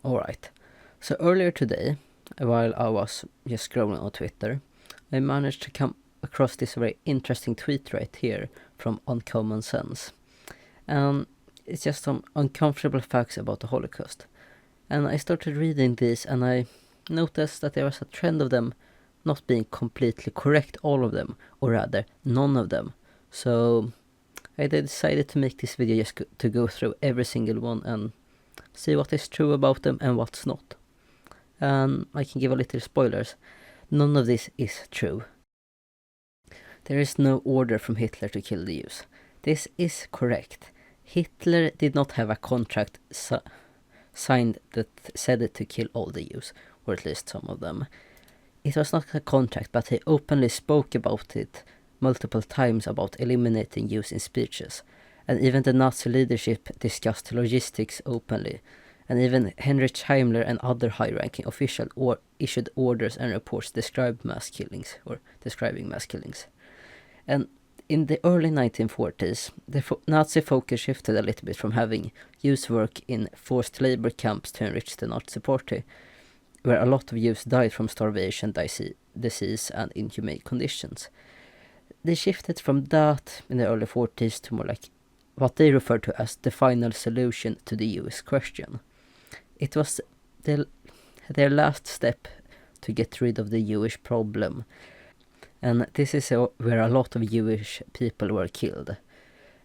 Alright, so earlier today, while I was just scrolling on Twitter, I managed to come across this very interesting tweet right here from Uncommon Sense. And it's just some uncomfortable facts about the Holocaust. And I started reading these and I noticed that there was a trend of them not being completely correct, all of them, or rather, none of them. So I decided to make this video just to go through every single one and see what is true about them and what's not. And I can give a little spoilers. None of this is true. There is no order from Hitler to kill the Jews. This is correct. Hitler did not have a contract signed that said it to kill all the Jews, or at least some of them. It was not a contract, but he openly spoke about it multiple times about eliminating Jews in speeches. And even the Nazi leadership discussed logistics openly. And even Heinrich Himmler and other high-ranking officials issued orders and reports describing mass killings. And in the early 1940s, the Nazi focus shifted a little bit from having Jews work in forced labor camps to enrich the Nazi party, where a lot of Jews died from starvation, disease and inhumane conditions. They shifted from that in the early 40s to more like what they referred to as the final solution to the Jewish question. It was their last step to get rid of the Jewish problem. And this is where a lot of Jewish people were killed.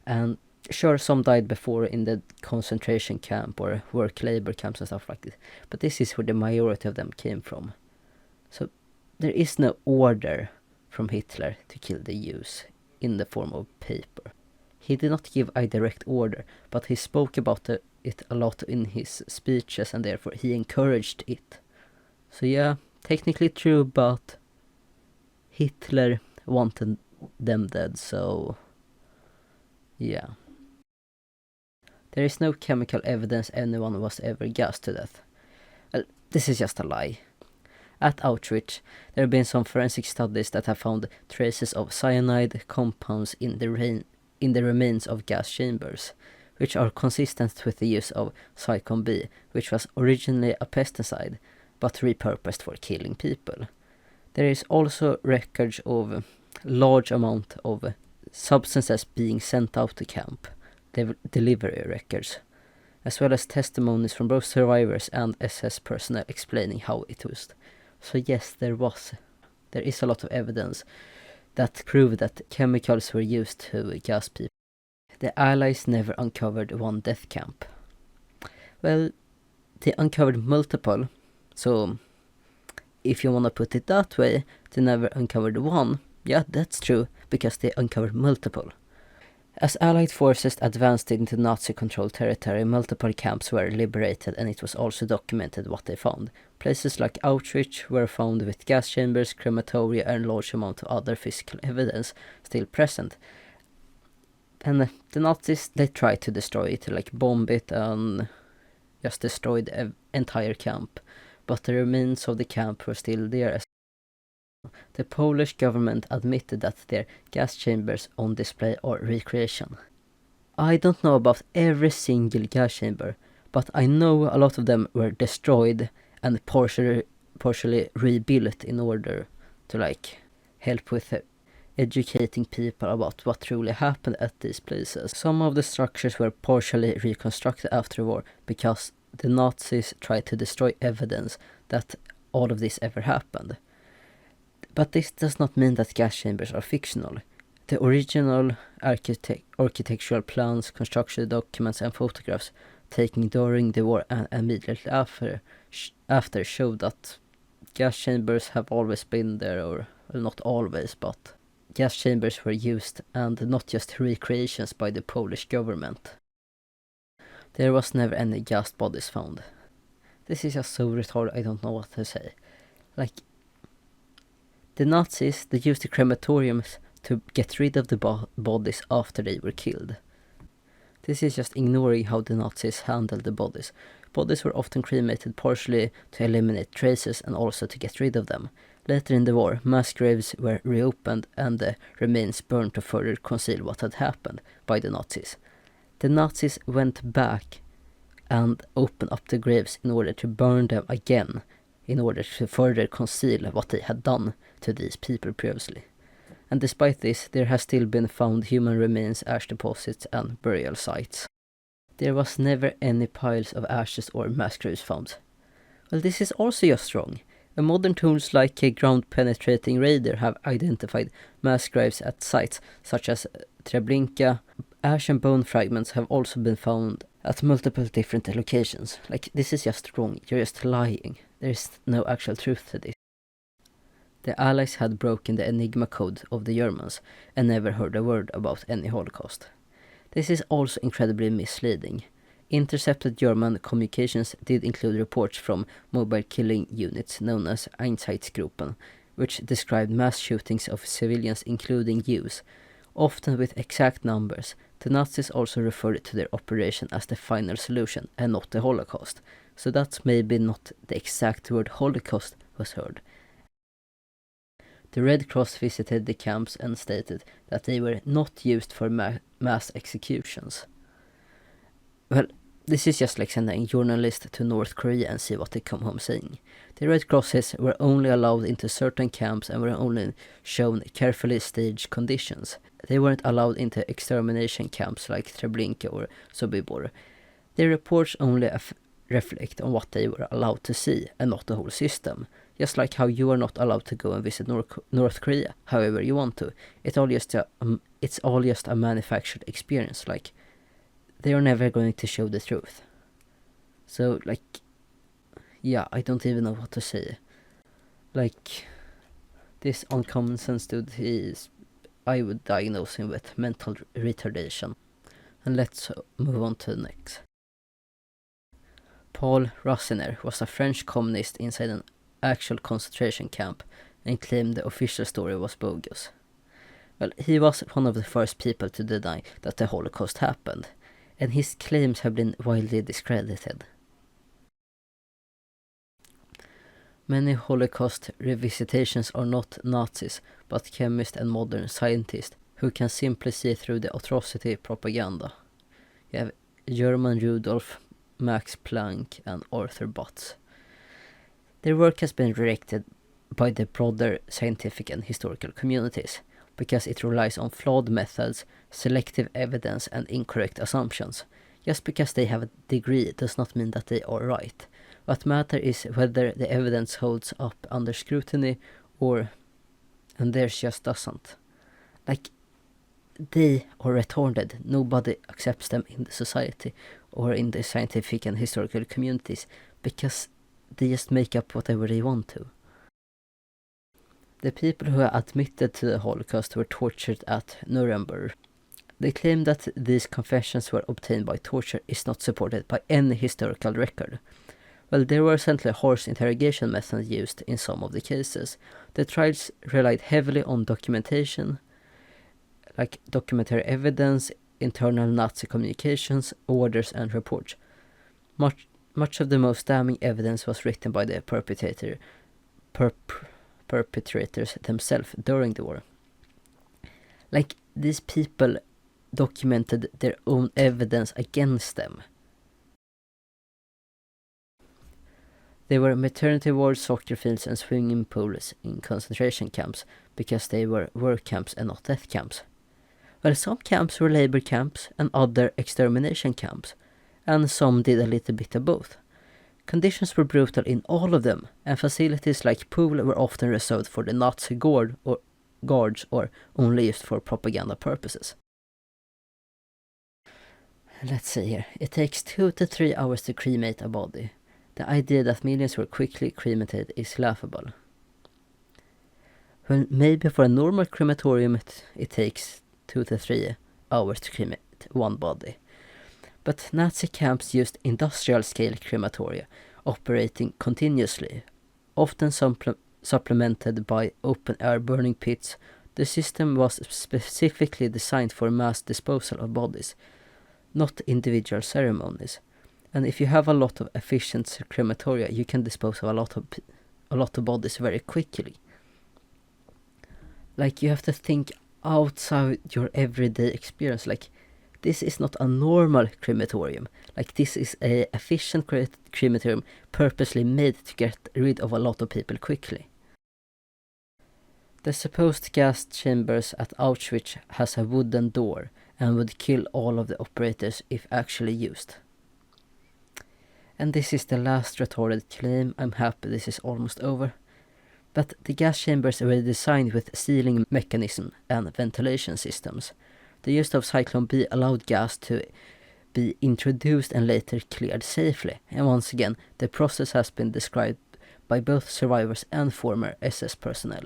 And sure, some died before in the concentration camp or work labor camps and stuff like this. But this is where the majority of them came from. So there is no order from Hitler to kill the Jews in the form of paper. He did not give a direct order, but he spoke about it a lot in his speeches and therefore he encouraged it. So yeah, technically true, but Hitler wanted them dead, so yeah. There is no chemical evidence anyone was ever gassed to death. Well, this is just a lie. At Auschwitz, there have been some forensic studies that have found traces of cyanide compounds in the remains of gas chambers, which are consistent with the use of Zyklon B, which was originally a pesticide, but repurposed for killing people. There is also records of large amount of substances being sent out to camp, delivery records, as well as testimonies from both survivors and SS personnel explaining how it was. So yes, there is a lot of evidence that prove that chemicals were used to gas people. The Allies never uncovered one death camp. Well, they uncovered multiple, so if you want to put it that way, they never uncovered one. Yeah, that's true, because they uncovered multiple. As Allied forces advanced into Nazi-controlled territory, multiple camps were liberated and it was also documented what they found. Places like Auschwitz were found with gas chambers, crematoria and large amount of other physical evidence still present. And the Nazis, they tried to destroy it, like bomb it and just destroy the entire camp. But the remains of the camp were still there. The Polish government admitted that their gas chambers on display are recreation. I don't know about every single gas chamber, but I know a lot of them were destroyed and partially rebuilt in order to help with educating people about what truly happened at these places. Some of the structures were partially reconstructed after the war because the Nazis tried to destroy evidence that all of this ever happened. But this does not mean that gas chambers are fictional. The original architectural plans, construction documents and photographs taken during the war and immediately after showed that gas chambers have always been there, or well, not always, but gas chambers were used and not just recreations by the Polish government. There was never any gas bodies found. This is just so retarded, I don't know what to say. The Nazis, they used the crematoriums to get rid of the bodies after they were killed. This is just ignoring how the Nazis handled the bodies. Bodies were often cremated partially to eliminate traces and also to get rid of them. Later in the war, mass graves were reopened and the remains burned to further conceal what had happened by the Nazis. The Nazis went back and open up the graves in order to burn them again, in order to further conceal what they had done to these people previously. And despite this, there has still been found human remains, ash deposits and burial sites. There was never any piles of ashes or mass graves found. Well, this is also just wrong. Modern tools like a ground-penetrating radar have identified mass graves at sites such as Treblinka. Ash and bone fragments have also been found at multiple different locations. Like, this is just wrong, you're just lying. There is no actual truth to this. The Allies had broken the Enigma code of the Germans and never heard a word about any Holocaust. This is also incredibly misleading. Intercepted German communications did include reports from mobile killing units known as Einsatzgruppen, which described mass shootings of civilians including Jews, often with exact numbers. The Nazis also referred to their operation as the final solution and not the Holocaust, so that's maybe not the exact word Holocaust was heard. The Red Cross visited the camps and stated that they were not used for mass executions. Well, this is just like sending journalists to North Korea and see what they come home saying. The Red Crosses were only allowed into certain camps and were only shown carefully staged conditions. They weren't allowed into extermination camps like Treblinka or Sobibor. Their reports only reflect on what they were allowed to see and not the whole system. Just like how you are not allowed to go and visit North Korea however you want to. It's all just a manufactured experience. Like, they are never going to show the truth. So, like, yeah, I don't even know what to say. Like, this uncommon sense dude, I would diagnose him with mental retardation. And let's move on to the next. Paul Rasiner was a French communist inside an actual concentration camp and claimed the official story was bogus. Well, he was one of the first people to deny that the Holocaust happened, and his claims have been widely discredited. Many Holocaust revisitations are not Nazis, but chemists and modern scientists who can simply see through the atrocity propaganda. You have German Rudolf, Max Planck and Arthur Butts. Their work has been rejected by the broader scientific and historical communities because it relies on flawed methods, selective evidence and incorrect assumptions. Just because they have a degree does not mean that they are right. What matters is whether the evidence holds up under scrutiny and theirs just doesn't. Like, they are retarded. Nobody accepts them in the society or in the scientific and historical communities because they just make up whatever they want to. The people who admitted to the Holocaust were tortured at Nuremberg. They claim that these confessions were obtained by torture is not supported by any historical record. Well, there were essentially harsh interrogation methods used in some of the cases. The trials relied heavily on documentation, like documentary evidence, internal Nazi communications, orders and reports. Much of the most damning evidence was written by the perpetrators themselves during the war. Like, these people documented their own evidence against them. There were maternity wards, soccer fields and swimming pools in concentration camps because they were work camps and not death camps. Well, some camps were labor camps and other extermination camps, and some did a little bit of both. Conditions were brutal in all of them, and facilities like pool were often reserved for the Nazi guards or only used for propaganda purposes. Let's see here. It takes 2 to 3 hours to cremate a body. The idea that millions were quickly cremated is laughable. Well, maybe for a normal crematorium it takes 2 to 3 hours to cremate one body. But Nazi camps used industrial-scale crematoria, operating continuously, often supplemented by open-air burning pits. The system was specifically designed for mass disposal of bodies, not individual ceremonies. And if you have a lot of efficient crematoria, you can dispose of a lot of bodies very quickly. Like, you have to think outside your everyday experience. Like, this is not a normal crematorium. Like, this is a efficient crematorium purposely made to get rid of a lot of people quickly. The supposed gas chambers at Auschwitz has a wooden door and would kill all of the operators if actually used. And this is the last retarded claim. I'm happy this is almost over. But the gas chambers were designed with sealing mechanism and ventilation systems. The use of Cyclone B allowed gas to be introduced and later cleared safely. And once again, the process has been described by both survivors and former SS personnel.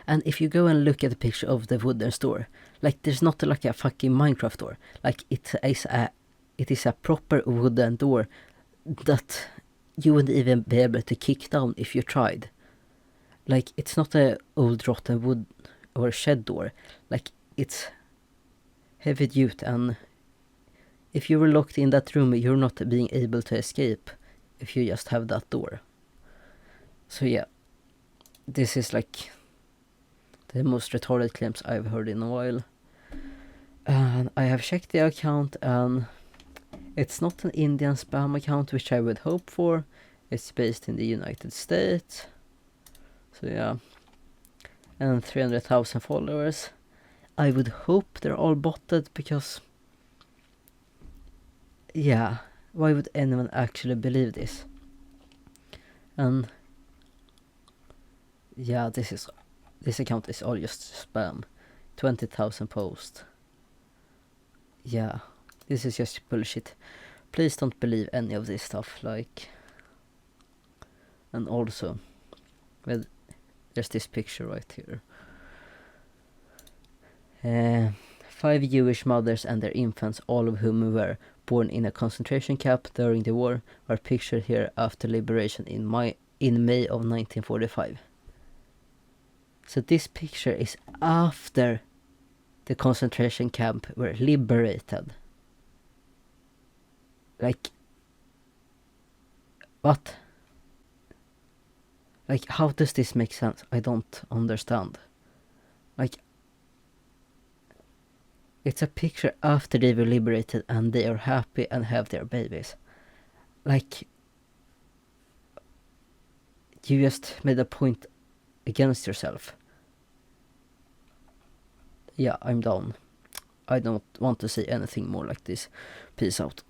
And if you go and look at the picture of the wooden door, like, there's not like a fucking Minecraft door. Like, it is a proper wooden door that you wouldn't even be able to kick down if you tried. Like, it's not a old rotten wood or shed door. Like, it's heavy duty, and if you were locked in that room, you're not being able to escape if you just have that door. So yeah, this is like the most retarded claims I've heard in a while. And I have checked the account, and it's not an Indian spam account, which I would hope for. It's based in the United States. So yeah. And 300,000 followers. I would hope they're all botted, because yeah, why would anyone actually believe this? And yeah, this account is all just spam. 20,000 posts. Yeah, this is just bullshit. Please don't believe any of this stuff. Like, and also, well, there's this picture right here. 5 Jewish mothers and their infants, all of whom were born in a concentration camp during the war, are pictured here after liberation in May of 1945. So this picture is after the concentration camp were liberated. Like, what? Like, how does this make sense? I don't understand. Like, it's a picture after they were liberated and they are happy and have their babies. Like, you just made a point against yourself. Yeah, I'm done. I don't want to say anything more like this. Peace out.